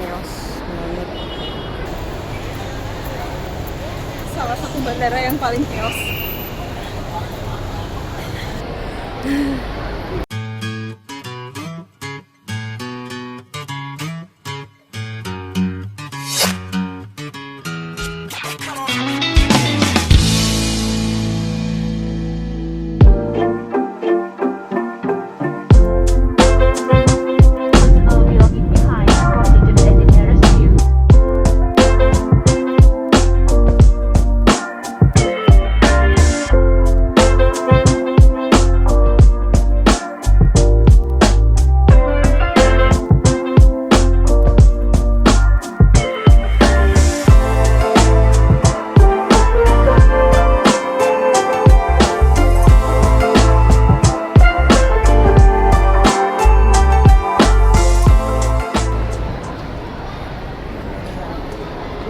chaos banget. Salah satu bandara yang paling chaos.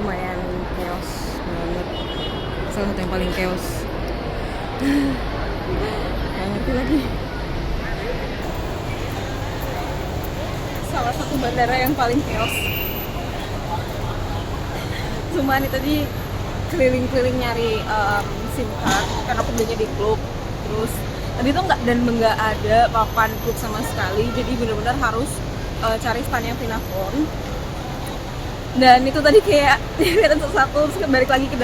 Lumayan chaos banget, salah satu yang paling chaos. Nggak ngerti lagi. Salah satu bandara yang paling chaos. Cuma nih tadi keliling-keliling nyari SIM card karena kerjanya di klub. Terus tadi tuh nggak ada papan klub sama sekali, jadi benar-benar harus cari stand yang Vinaphone. Dan itu tadi kayak kelihatan satu-satu, terus balik lagi ke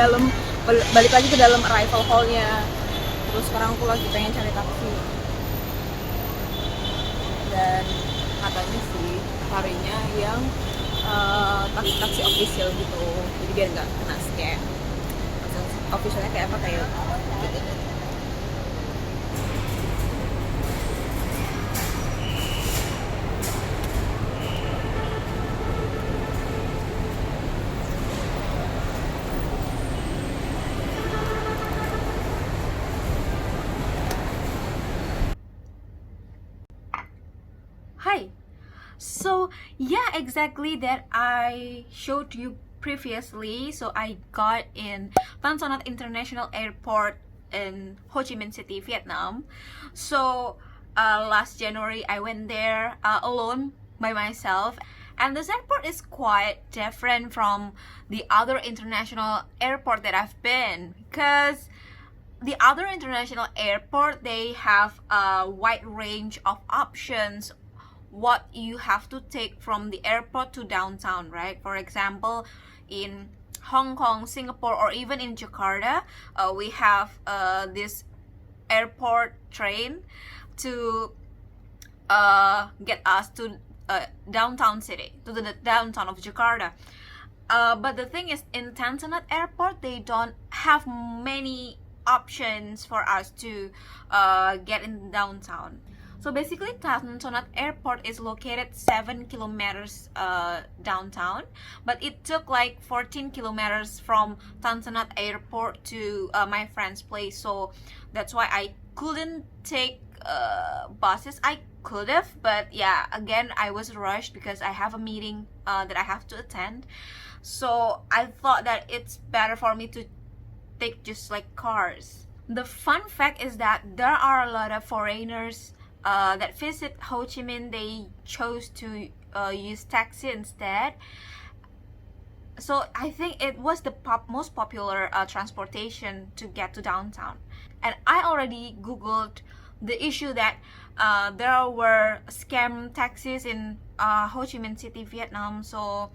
dalam arrival hall-nya. Terus sekarang aku lagi pengen cari taksi. Dan katanya sih harinya yang taksi official gitu, jadi biar nggak kena scam. Officialnya kayak apa, kayak gitu. Hi. So yeah, exactly that I showed you previously. So I got in Son Nhat International Airport in Ho Chi Minh City, Vietnam. So last January I went there alone by myself, and this airport is quite different from the other international airport that I've been, because the other international airport, they have a wide range of options what you have to take from the airport to downtown, right? For example, in Hong Kong, Singapore, or even in Jakarta, we have this airport train to get us to downtown city, to the downtown of Jakarta. But the thing is, in Son Nhat Airport, they don't have many options for us to get in downtown. So basically, Son Nhat Airport is located 7 kilometers downtown, but it took like 14 kilometers from Son Nhat Airport to my friend's place. So that's why I couldn't take buses. I could have, but yeah, again, I was rushed because I have a meeting that I have to attend. So I thought that it's better for me to take just like cars. The fun fact is that there are a lot of foreigners that visit Ho Chi Minh. They chose to use taxi instead. So I think it was the most popular transportation to get to downtown. And I already googled the issue that there were scam taxis in Ho Chi Minh City, Vietnam. So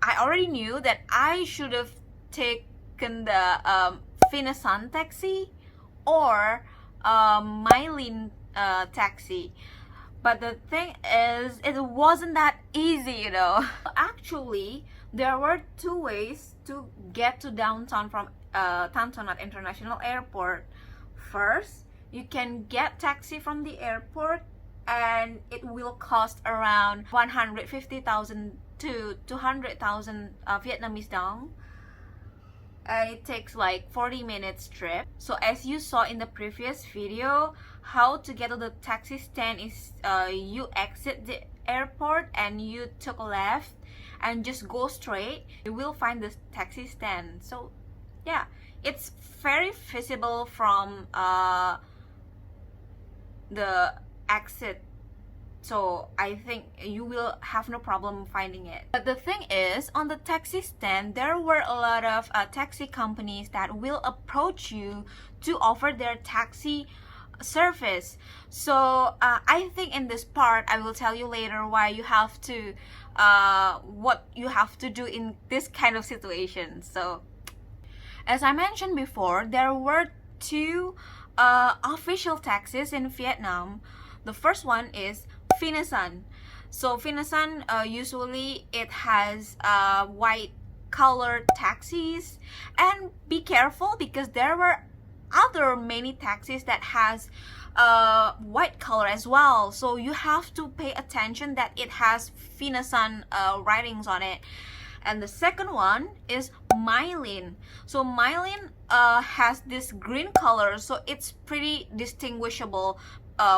I already knew that I should have taken the Finasan taxi or Mylin taxi. But the thing is, it wasn't that easy, you know. Actually, there were two ways to get to downtown from Son Nhat International Airport. First, you can get taxi from the airport, and it will cost around 150,000 to 200,000 Vietnamese dong. And it takes like 40 minutes trip. So as you saw in the previous video, how to get to the taxi stand is you exit the airport and you took a left and just go straight. You will find the taxi stand. So yeah, it's very visible from the exit So I think you will have no problem finding it. But the thing is, on the taxi stand, there were a lot of taxi companies that will approach you to offer their taxi service. So I think in this part, I will tell you later why you have to, what you have to do in this kind of situation. So as I mentioned before, there were two official taxis in Vietnam. The first one is Vinasun. So Vinasun, usually it has white colored taxis, and be careful because there were other many taxis that has white color as well. So you have to pay attention that it has Vinasun writings on it. And the second one is Mylin. So Mylin has this green color, so it's pretty distinguishable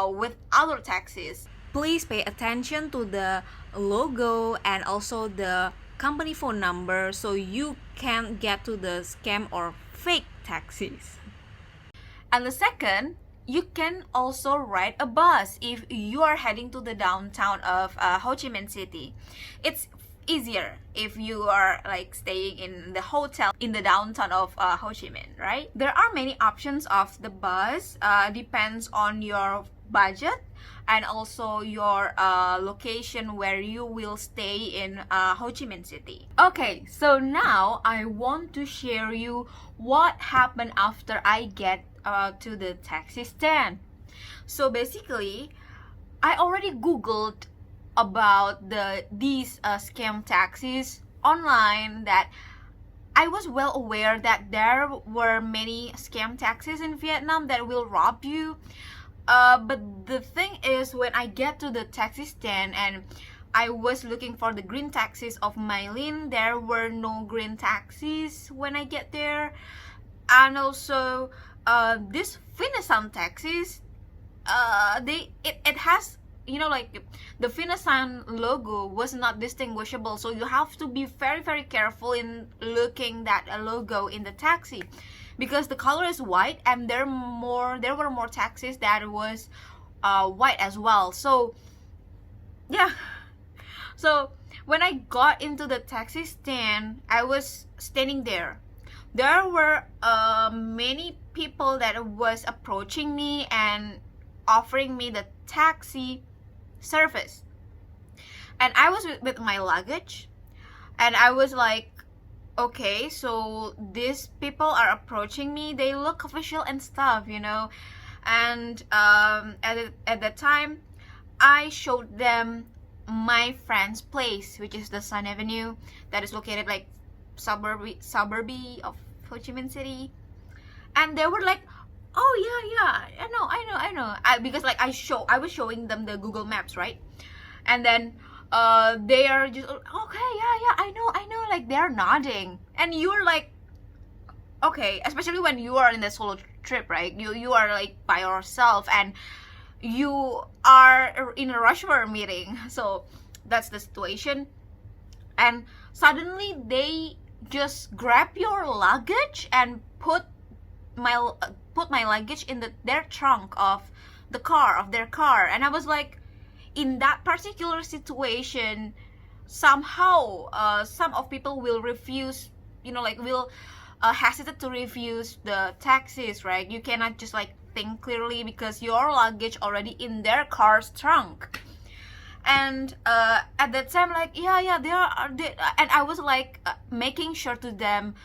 with other taxis. Please pay attention to the logo and also the company phone number so you can get to the scam or fake taxis. And the second, you can also ride a bus if you are heading to the downtown of Ho Chi Minh City. It's easier if you are like staying in the hotel in the downtown of Ho Chi Minh, right? There are many options of the bus, depends on your budget and also your location where you will stay in Ho Chi Minh City. Okay, so now I want to share you what happened after I get to the taxi stand. So basically, I already googled about these scam taxis online, that I was well aware that there were many scam taxis in Vietnam that will rob you. But the thing is, when I get to the taxi stand and I was looking for the green taxis of Mylin, there were no green taxis when I get there. And also this Vinasun taxis, it has, you know, like the Vinasun logo was not distinguishable, so you have to be very careful in looking that logo in the taxi, because the color is white and there were more taxis that was white as well. So yeah, so when I got into the taxi stand, I was standing there. There were many people that was approaching me and offering me the taxi service, and I was with my luggage, and I was like, okay, so these people are approaching me, they look official and stuff, you know. And at that time, I showed them my friend's place, which is the Sun Avenue, that is located like suburby of Ho Chi Minh City. And they were like, oh yeah, I know, because like I was showing them the Google Maps, right? And then they are just, okay, yeah, I know, like they're nodding, and you're like, okay, especially when you are in the solo trip, right? You are like by yourself and you are in a rush for a meeting, so that's the situation. And suddenly they just grab your luggage and put my luggage in their trunk of their car. And I was like, in that particular situation, somehow some of people will refuse, you know, like will hesitate to refuse the taxis, right? You cannot just like think clearly because your luggage already in their car's trunk. And at that time, like, yeah, and I was like making sure to them,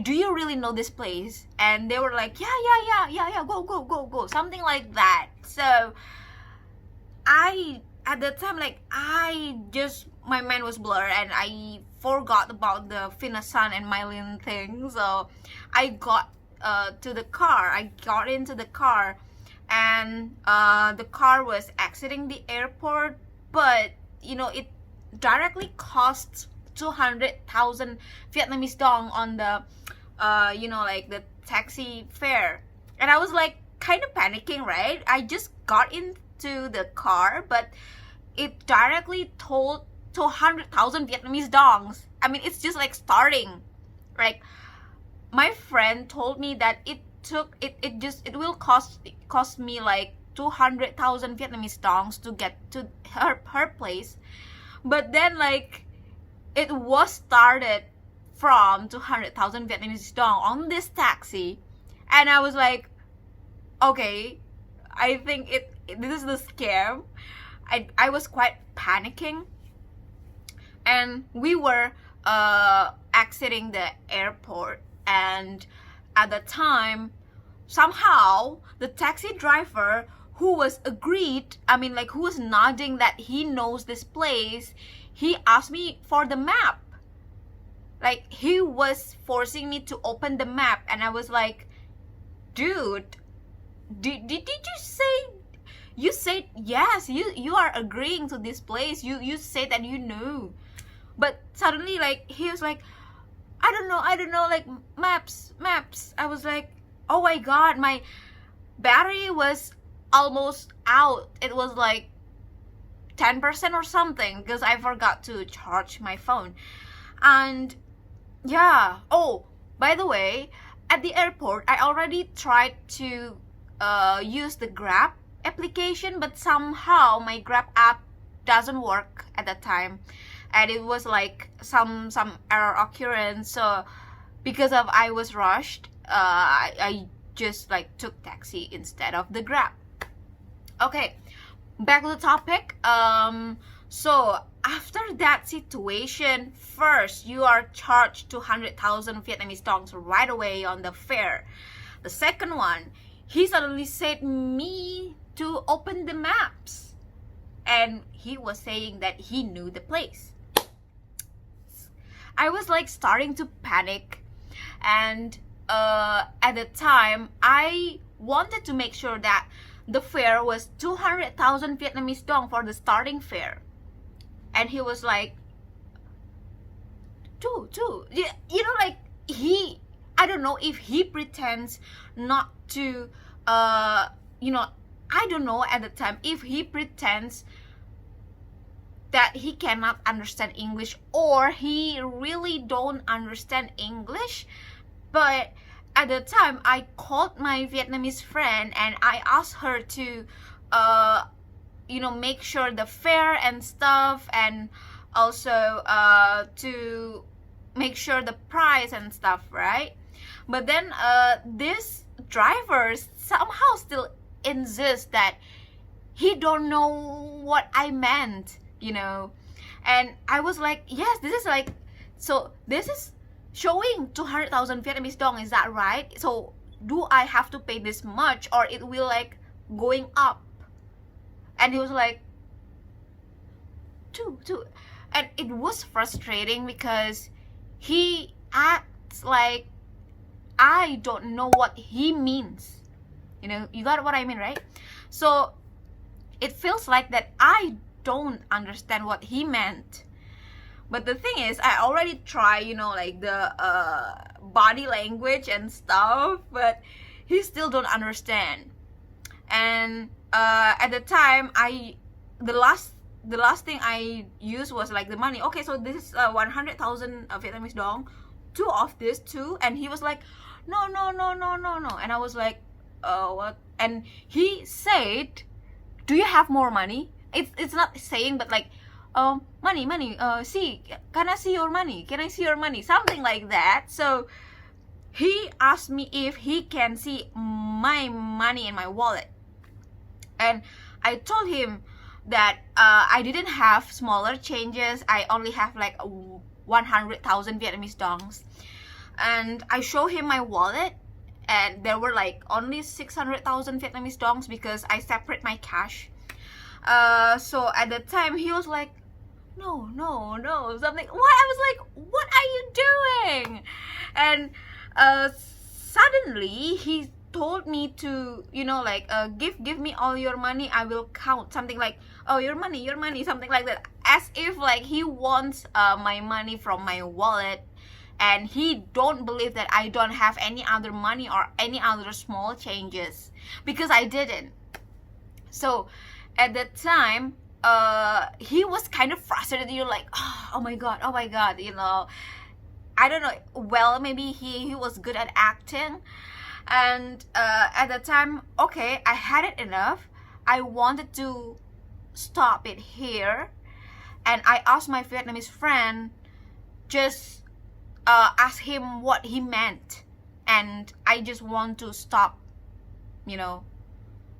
do you really know this place? And they were like, yeah, go, something like that. So at that time, like, my mind was blurred and I forgot about the Vinasun and Mylin thing. So I got to the car. I got into the car, and the car was exiting the airport, but you know, it directly costs 200,000 Vietnamese dong on the you know, like the taxi fare. And I was like kind of panicking, right? I just got into the car, but it directly told 200,000 Vietnamese dongs. I mean, it's just like starting. Like, my friend told me that it will cost me like 200,000 Vietnamese dongs to get to her place. But then like it was started from 200,000 Vietnamese dong on this taxi, and I was like, okay, I think this is the scam. I was quite panicking, and we were exiting the airport, and at the time somehow the taxi driver who was who was nodding that he knows this place, he asked me for the map. Like he was forcing me to open the map, and I was like, dude, did you say, you said yes, you are agreeing to this place, you said that you knew. But suddenly like he was like, I don't know, like maps. I was like, oh my god, my battery was almost out. It was like 10% or something because I forgot to charge my phone. And yeah, oh, by the way, at the airport I already tried to use the Grab application, but somehow my Grab app doesn't work at that time, and it was like some error occurrence. So because of I was rushed, I just like took taxi instead of the Grab. Okay, back to the topic. So after that situation, first you are charged 200,000 Vietnamese dongs right away on the fare. The second one, he suddenly said me to open the maps, and he was saying that he knew the place. I was like starting to panic, and at the time I wanted to make sure that the fare was 200,000 Vietnamese dong for the starting fare, and he was like, two, you know, like he, I don't know if he pretends not to, you know, I don't know at the time if he pretends that he cannot understand English or he really don't understand English. But at the time I called my Vietnamese friend and I asked her to you know, make sure the fare and stuff, and also to make sure the price and stuff, right? But then this driver somehow still insists that he don't know what I meant, you know. And I was like, yes, this is like, so this is showing 200,000 Vietnamese dong, is that right? So do I have to pay this much, or it will like going up? And he was like, two. And it was frustrating because he acts like I don't know what he means. You know, you got what I mean, right? So it feels like that I don't understand what he meant. But the thing is, I already tried, you know, like the body language and stuff, but he still don't understand. And at the time, the last thing I used was like the money. Okay, so this is 100,000 Vietnamese dong, two of this too. And he was like, no. And I was like, what? And he said, do you have more money? It's not saying, but like, money, see, can I see your money? Can I see your money? Something like that. So he asked me if he can see my money in my wallet. And I told him that I didn't have smaller changes. I only have like 100,000 Vietnamese dongs. And I showed him my wallet, and there were like only 600,000 Vietnamese dongs because I separate my cash. So at the time he was like, no, something. What? I was like, what are you doing? And suddenly he told me to, you know, like give me all your money, I will count, something like, oh, your money, something like that, as if like he wants my money from my wallet, and he don't believe that I don't have any other money or any other small changes, because I didn't. So at that time he was kind of frustrated, you know, like, oh my god, you know, I don't know, well, maybe he was good at acting. And at the time, okay, I had it enough. I wanted to stop it here, and I asked my Vietnamese friend, just ask him what he meant, and I just want to stop, you know,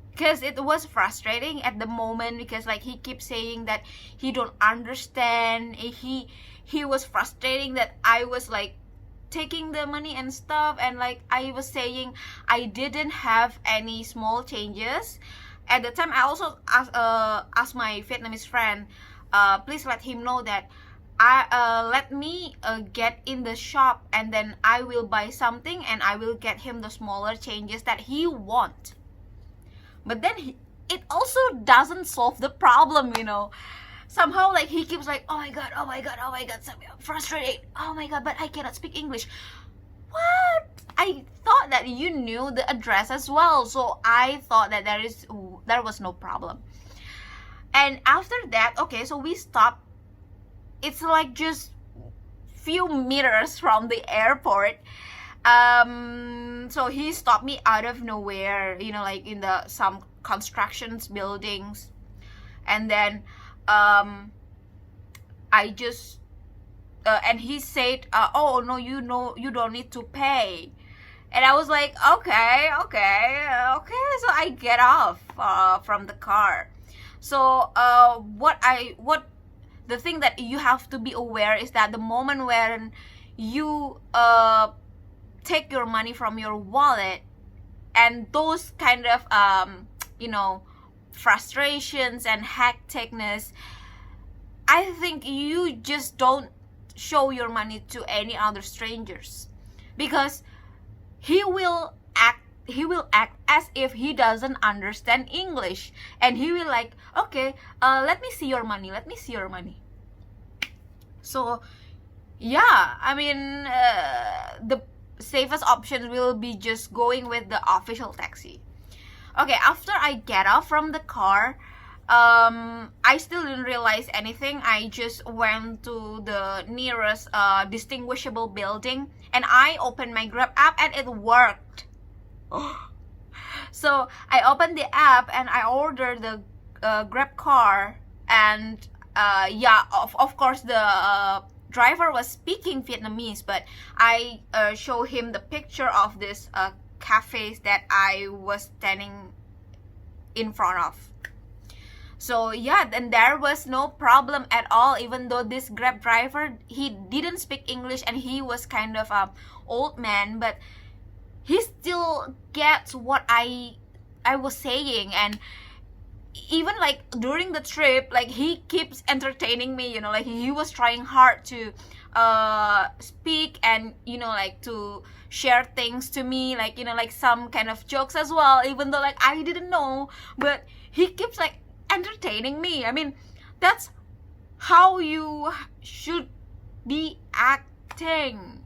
because it was frustrating at the moment, because like he keeps saying that he don't understand. He was frustrating that I was like taking the money and stuff, and like I was saying I didn't have any small changes. At the time I also asked my Vietnamese friend, please let him know that let me get in the shop, and then I will buy something and I will get him the smaller changes that he want. But then it also doesn't solve the problem, you know. Somehow like he keeps like, oh my god, so frustrated, oh my god, but I cannot speak English. What? I thought that you knew the address as well, so I thought that there was no problem. And after that, okay, so we stopped. It's like just few meters from the airport. So he stopped me out of nowhere, you know, like in some constructions buildings, and then I just and he said, oh no, you don't need to pay. And I was like, okay. So I get off from the car. So the thing that you have to be aware is that the moment when you take your money from your wallet, and those kind of you know, frustrations and hecticness, I think you just don't show your money to any other strangers, because he will act as if he doesn't understand English, and he will like, okay, let me see your money. So yeah, I mean, the safest option will be just going with the official taxi. Okay, after I get off from the car, I still didn't realize anything. I just went to the nearest distinguishable building, and I opened my Grab app, and it worked. So I opened the app and I ordered the Grab car, and yeah, of course the driver was speaking Vietnamese, but I show him the picture of this cafes that I was standing in front of. So yeah, then there was no problem at all, even though this Grab driver, he didn't speak English, and he was kind of old man, but he still gets what I was saying. And even like during the trip, like he keeps entertaining me, you know, like he was trying hard to speak, and you know, like to share things to me, like, you know, like some kind of jokes as well, even though like I didn't know, but he keeps like entertaining me. I mean, that's how you should be acting.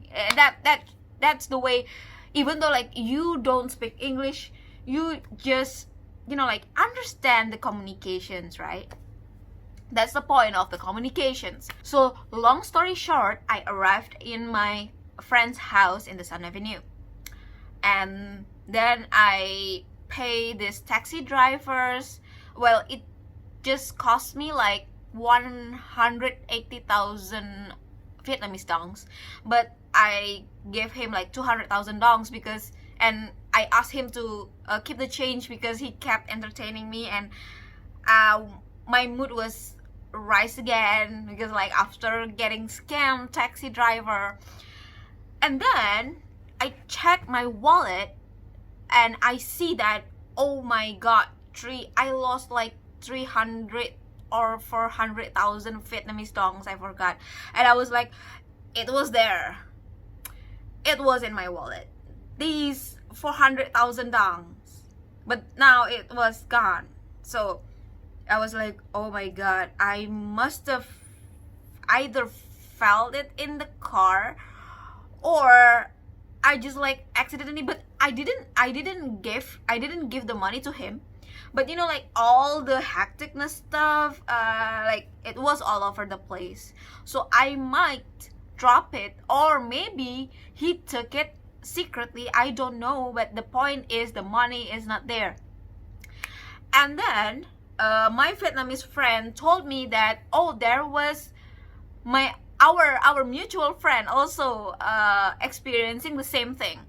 That's the way. Even though like you don't speak English, you just, you know, like understand the communications, right? That's the point of the communications. So long story short, I arrived in my friend's house in the Sun Avenue, and then I pay this taxi drivers. Well, it just cost me like 180,000 Vietnamese dongs, but I gave him like 200,000 dongs because, and I asked him to keep the change because he kept entertaining me, and my mood was rise again because like after getting scammed taxi driver. And then I checked my wallet and I see that, oh my god, I lost like 300 or 400,000 Vietnamese dongs, I forgot. And I was like, it was there, it was in my wallet, these 400,000 dongs, but now it was gone. So I was like, oh my god, I must have either felt it in the car or I just like accidentally, but I didn't give the money to him. But you know, like all the hecticness stuff, like it was all over the place. So I might drop it, or maybe he took it secretly, I don't know. But the point is, the money is not there. And then my Vietnamese friend told me that, oh, there was our mutual friend also experiencing the same thing.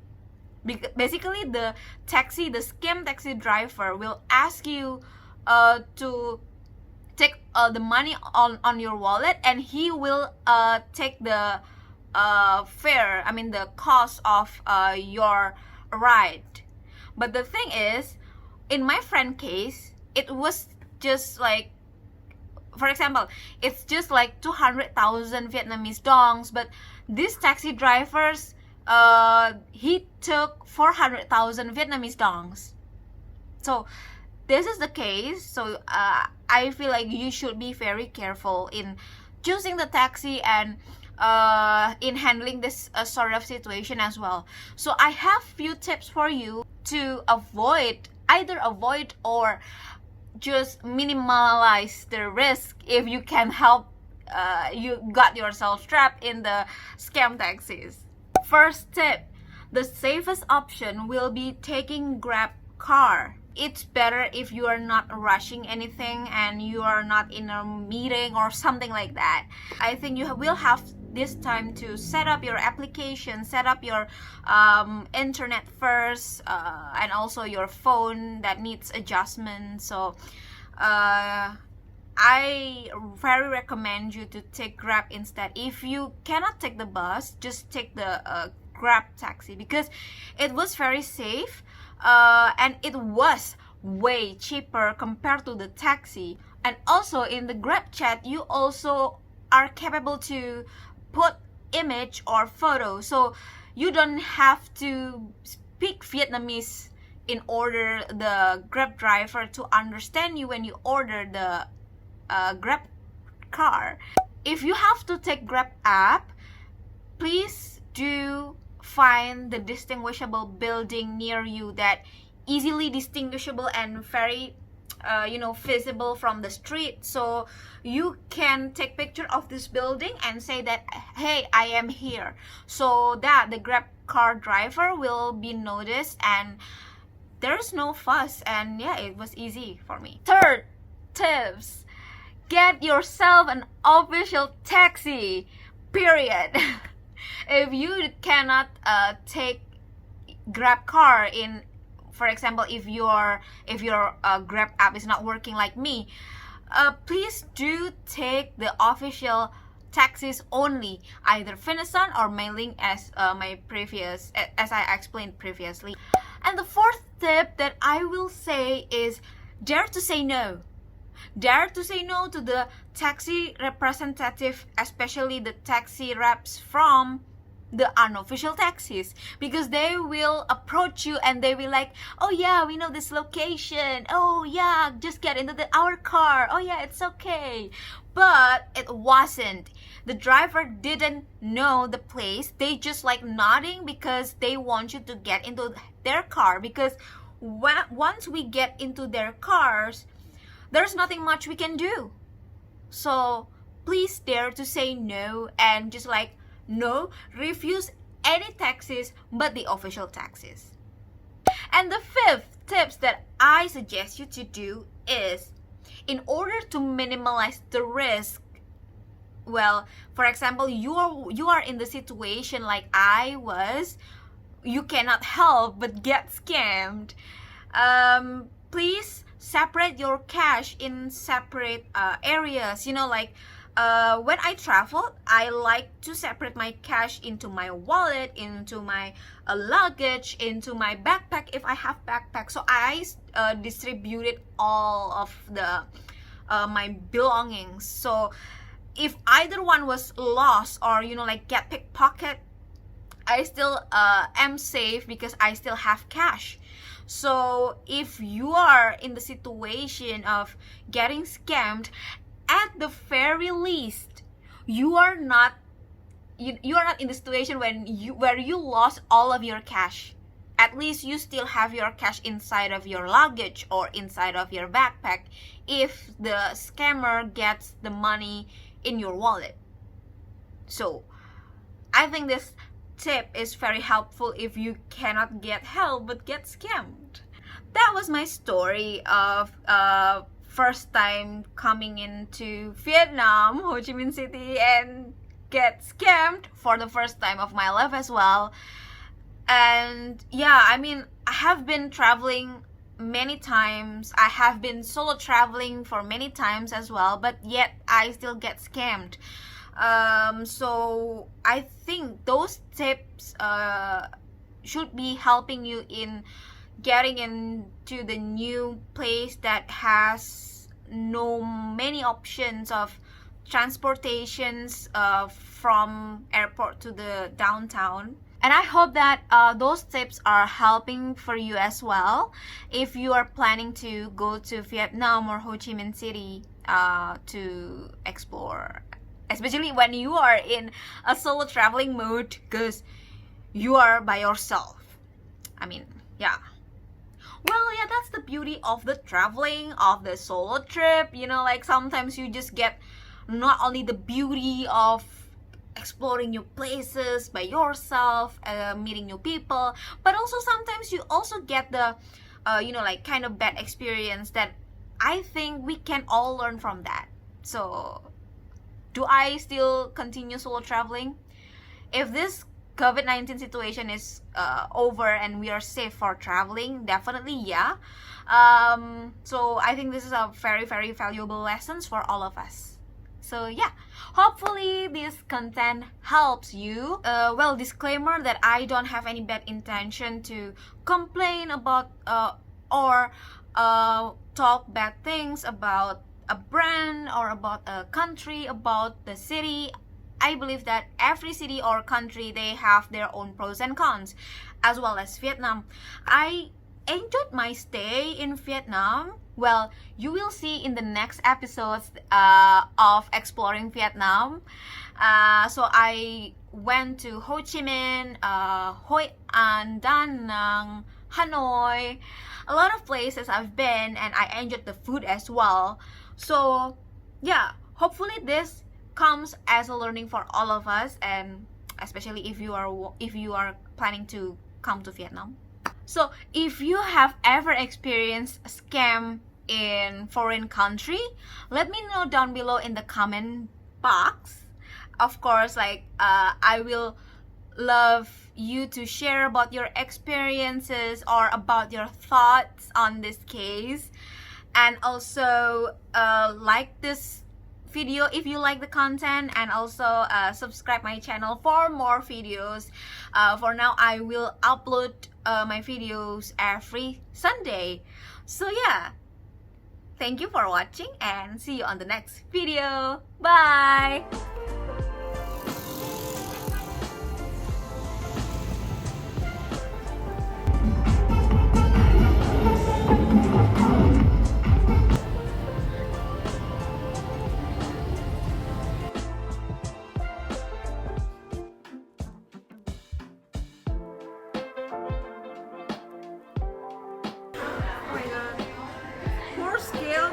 Basically, the scam taxi driver will ask you to take the money on your wallet, and he will take the fare, I mean the cost of your ride. But the thing is, in my friend case, it was just like, for example, it's just like 200,000 Vietnamese dongs, but these taxi drivers, he took 400,000 Vietnamese dongs. So this is the case. So I feel like you should be very careful in choosing the taxi and in handling this sort of situation as well. So I have few tips for you to either avoid or just minimize the risk if you can help you got yourself trapped in the scam taxis. First tip, the safest option will be taking Grab car. It's better if you are not rushing anything and you are not in a meeting or something like that. I think you will have this time to set up your application, set up your internet first, and also your phone that needs adjustment. So I very recommend you to take Grab instead. If you cannot take the bus, just take the Grab taxi, because it was very safe and it was way cheaper compared to the taxi. And also in the Grab chat, you also are capable to put image or photo, so you don't have to speak Vietnamese in order the Grab driver to understand you when you order the Grab car. If you have to take Grab app, please do find the distinguishable building near you that easily distinguishable and very visible from the street, so you can take picture of this building and say that, hey, I am here, so that the Grab car driver will be noticed and there's no fuss. And yeah, it was easy for me. Third tips, get yourself an official taxi, period. If you cannot take Grab car in, for example, if your Grab app is not working like me, please do take the official taxis only, either Fineson or Mailing, as I explained previously. And the fourth tip that I will say is dare to say no. Dare to say no to the taxi representative, especially the taxi reps from the unofficial taxis, because they will approach you and they will like, oh yeah, we know this location, oh yeah, just get into our car, oh yeah, it's okay. But it wasn't. The driver didn't know the place. They just like nodding because they want you to get into their car, because once we get into their cars, there's nothing much we can do. So please dare to say no, and just like, no, refuse any taxis but the official taxis. And the fifth tips that I suggest you to do is, in order to minimize the risk, well, for example, you are in the situation like I was, you cannot help but get scammed. Please separate your cash in separate areas. When I travel, I like to separate my cash into my wallet, into my luggage, into my backpack if I have backpack. So I distributed all of the my belongings. So if either one was lost or get pickpocket, I still am safe because I still have cash. So if you are in the situation of getting scammed, at the very least, you are not in the situation where you lost all of your cash. At least you still have your cash inside of your luggage or inside of your backpack if the scammer gets the money in your wallet. So I think this tip is very helpful if you cannot get help but get scammed. that was my story of first time coming into Vietnam, Ho Chi Minh City, and get scammed for the first time of my life as well. And yeah, I mean, I have been traveling many times. I have been solo traveling for many times as well, but yet I still get scammed. So I think those tips should be helping you in getting into the new place that has no many options of transportations from airport to the downtown. And I hope that those tips are helping for you as well if you are planning to go to Vietnam or Ho Chi Minh City to explore, especially when you are in a solo traveling mode because you are by yourself. I mean, yeah. Well, yeah, that's the beauty of the traveling, of the solo trip. You know, like sometimes you just get not only the beauty of exploring new places by yourself, meeting new people, but also sometimes you also get the you know, like kind of bad experience that I think we can all learn from that. So do I still continue solo traveling? If this COVID-19 situation is over and we are safe for traveling, definitely yeah. So I think this is a very valuable lessons for all of us. So yeah, hopefully this content helps you. Well, disclaimer that I don't have any bad intention to complain about or talk bad things about a brand or about a country, about the city. I believe that every city or country, they have their own pros and cons, as well as Vietnam. I enjoyed my stay in Vietnam. Well, you will see in the next episodes of exploring Vietnam. So I went to Ho Chi Minh, Hoi An, Da Nang, Hanoi, a lot of places I've been, and I enjoyed the food as well. So yeah, hopefully this comes as a learning for all of us, and especially if you are planning to come to Vietnam. So if you have ever experienced a scam in foreign country, let me know down below in the comment box. Of course, like I will love you to share about your experiences or about your thoughts on this case, and also like this video if you like the content, and also subscribe my channel for more videos. For now, I will upload my videos every Sunday. So yeah, thank you for watching and see you on the next video. Bye. Oh my god, more scale.